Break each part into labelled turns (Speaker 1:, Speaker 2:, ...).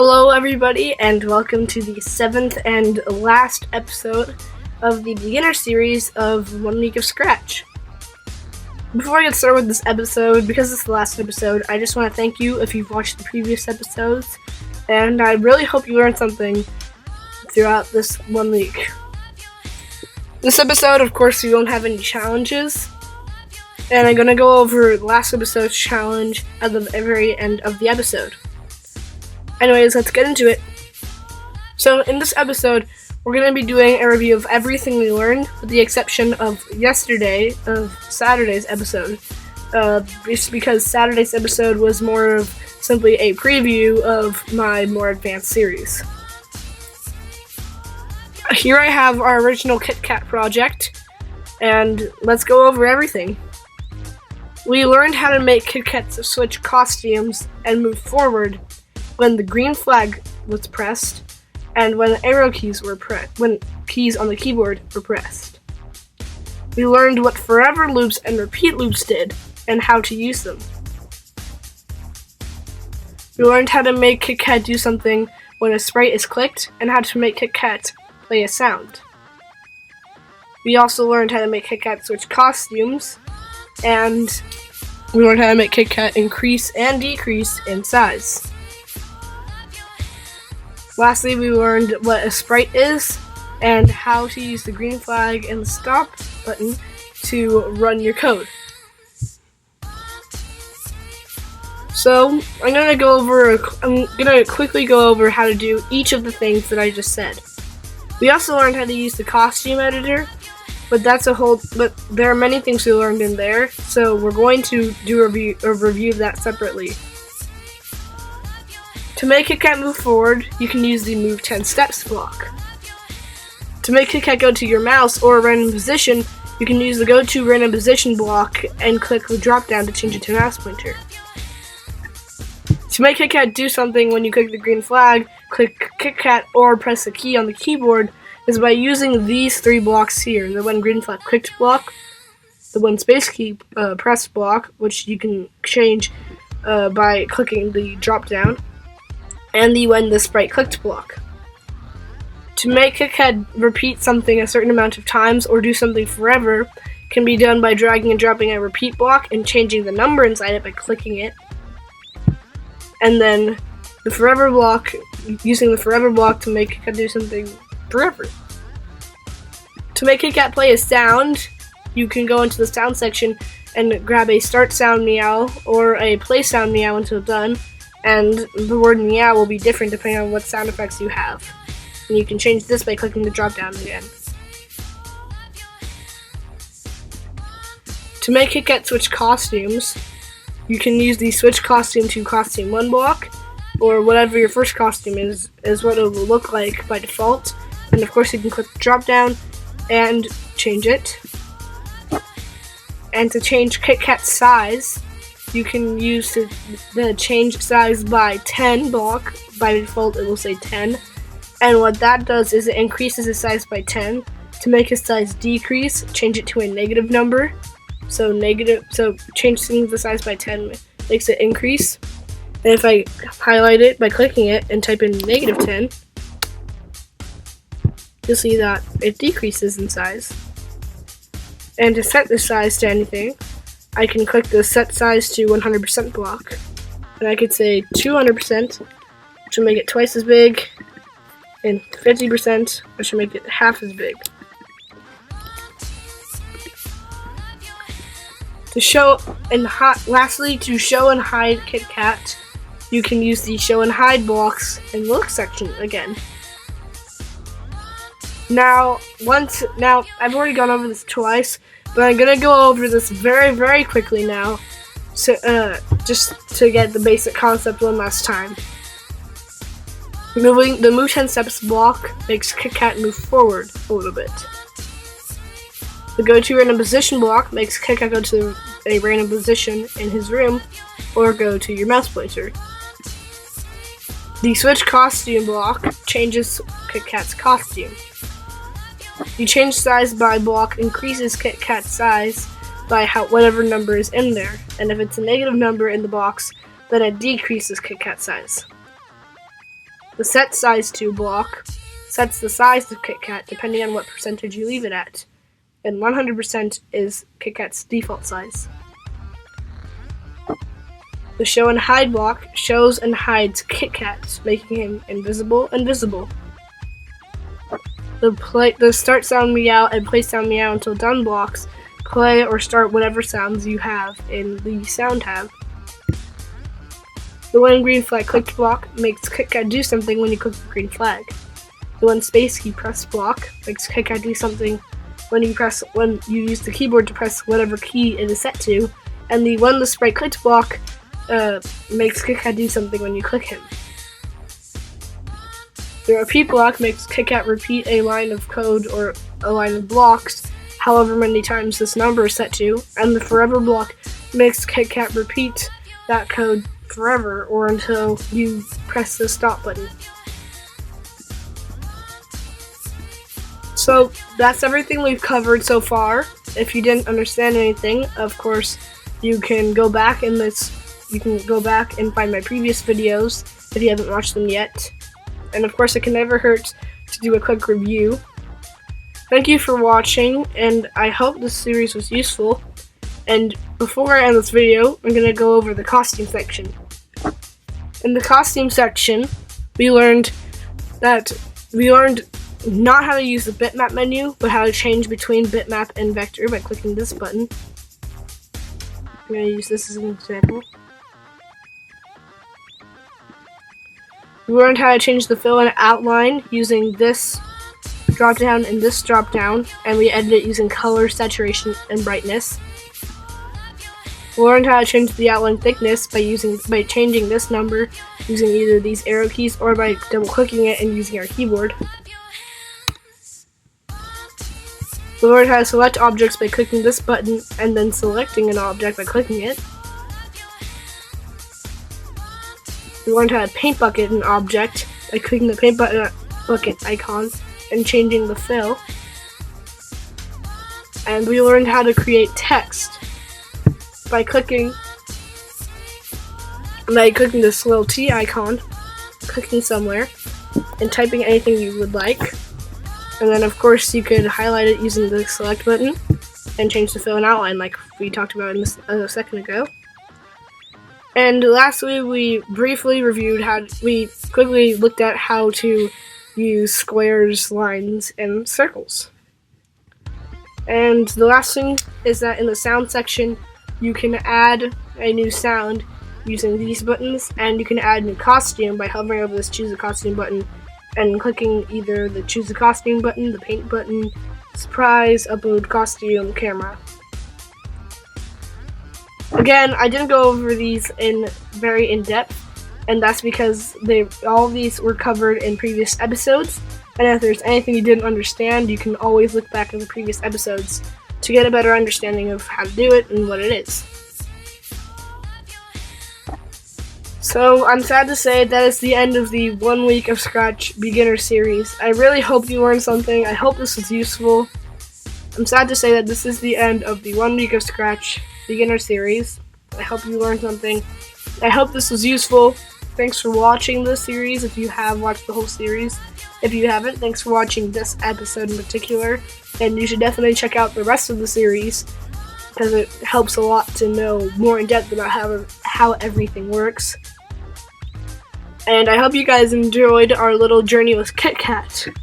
Speaker 1: Hello everybody, and welcome to the 7th and last episode of the beginner series of 1 Week of Scratch. Before I get started with this episode, because it's the last episode, I just want to thank you if you've watched the previous episodes, and I really hope you learned something throughout this 1 week. This episode, of course, we won't have any challenges, and I'm going to go over last episode's challenge at the very end of the episode. Anyways, let's get into it. So in this episode, we're going to be doing a review of everything we learned, with the exception of Saturday's episode. Just because Saturday's episode was more of simply a preview of my more advanced series. Here I have our original KitKat project, and let's go over everything. We learned how to make KitKats switch costumes and move forward when the green flag was pressed, and when the arrow keys were when keys on the keyboard were pressed. We learned what forever loops and repeat loops did, and how to use them. We learned how to make KitKat do something when a sprite is clicked, and how to make KitKat play a sound. We also learned how to make KitKat switch costumes, and we learned how to make KitKat increase and decrease in size. Lastly, we learned what a sprite is, and how to use the green flag and the stop button to run your code. So, I'm gonna quickly go over how to do each of the things that I just said. We also learned how to use the costume editor, but there are many things we learned in there, so we're going to do a review of that separately. To make KitKat move forward, you can use the Move 10 Steps block. To make KitKat go to your mouse or a random position, you can use the Go to Random Position block and click the drop down to change it to a mouse pointer. To make KitKat do something when you click the green flag, click KitKat or press a key on the keyboard is by using these three blocks here: the when green flag clicked block, the when space key pressed block, which you can change by clicking the drop down, and the when the sprite clicked block. To make KitKat repeat something a certain amount of times or do something forever can be done by dragging and dropping a repeat block and changing the number inside it by clicking it. And then the forever block, using the forever block to make KitKat do something forever. To make KitKat play a sound, you can go into the sound section and grab a start sound meow or a play sound meow until done, and the word meow will be different depending on what sound effects you have. And you can change this by clicking the drop down again. To make KitKat switch costumes, you can use the switch costume to costume 1 block, or whatever your first costume is what it will look like by default. And of course you can click the drop down and change it. And to change KitKat size, you can use the change size by 10 block. By default it will say 10. And what that does is it increases the size by 10. To make its size decrease, change it to a negative number. So changing the size by 10 makes it increase. And if I highlight it by clicking it and type in negative 10, you'll see that it decreases in size. And to set the size to anything, I can click the set size to 100% block, and I could say 200%, which will make it twice as big, and 50%, which will make it half as big. Lastly, to show and hide KitKat, you can use the show and hide blocks in the look section again. Now, I've already gone over this twice, but I'm gonna go over this very, very quickly now, just to get the basic concept one last time. The Move 10 Steps block makes KitKat move forward a little bit. The Go to Random Position block makes KitKat go to a random position in his room, or go to your mouse pointer. The Switch Costume block changes KitKat's costume. The Change Size by block increases KitKat's size by whatever number is in there, and if it's a negative number in the box, then it decreases KitKat size. The set size to block sets the size of KitKat depending on what percentage you leave it at, and 100% is KitKat's default size. The show and hide block shows and hides KitKat, making him invisible and visible. The start sound meow and play sound meow until done blocks play or start whatever sounds you have in the sound tab. The when green flag clicked block makes KitKat do something when you click the green flag. The when space key press block makes KitKat do something when you use the keyboard to press whatever key it is set to, and the when the sprite clicked block makes KitKat do something when you click him. The repeat block makes KitKat repeat a line of code or a line of blocks however many times this number is set to, and the forever block makes KitKat repeat that code forever or until you press the stop button. So that's everything we've covered so far. If you didn't understand anything, of course, you can go back and find my previous videos if you haven't watched them yet. And of course, it can never hurt to do a quick review. Thank you for watching, and I hope this series was useful. And before I end this video, I'm going to go over the costume section. In the costume section, we learned not how to use the bitmap menu, but how to change between bitmap and vector by clicking this button. I'm going to use this as an example. We learned how to change the fill and outline using this drop down and this drop down, and we edited it using color, saturation, and brightness. We learned how to change the outline thickness by changing this number using either these arrow keys or by double clicking it and using our keyboard. We learned how to select objects by clicking this button and then selecting an object by clicking it. We learned how to paint bucket an object by clicking the paint bucket icon and changing the fill. And we learned how to create text by clicking this little T icon, clicking somewhere, and typing anything you would like. And then of course you could highlight it using the select button and change the fill and outline like we talked about a second ago. And lastly, we quickly looked at how to use squares, lines, and circles. And the last thing is that in the sound section, you can add a new sound using these buttons, and you can add a new costume by hovering over this choose a costume button and clicking either the choose a costume button, the paint button, surprise, upload costume, camera. Again, I didn't go over these very in depth, and that's because all of these were covered in previous episodes, and if there's anything you didn't understand, you can always look back at the previous episodes to get a better understanding of how to do it and what it is. So I'm sad to say that is the end of the 1 week of Scratch beginner series. I really hope you learned something. I hope this was useful. I'm sad to say that this is the end of the 1 week of Scratch beginner series. I hope you learned something. I hope this was useful. Thanks for watching this series if you have watched the whole series. If you haven't, thanks for watching this episode in particular. And you should definitely check out the rest of the series because it helps a lot to know more in depth about how everything works. And I hope you guys enjoyed our little journey with KitKat.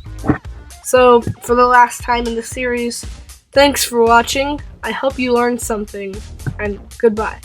Speaker 1: So, for the last time in the series, thanks for watching. I hope you learned something, and goodbye.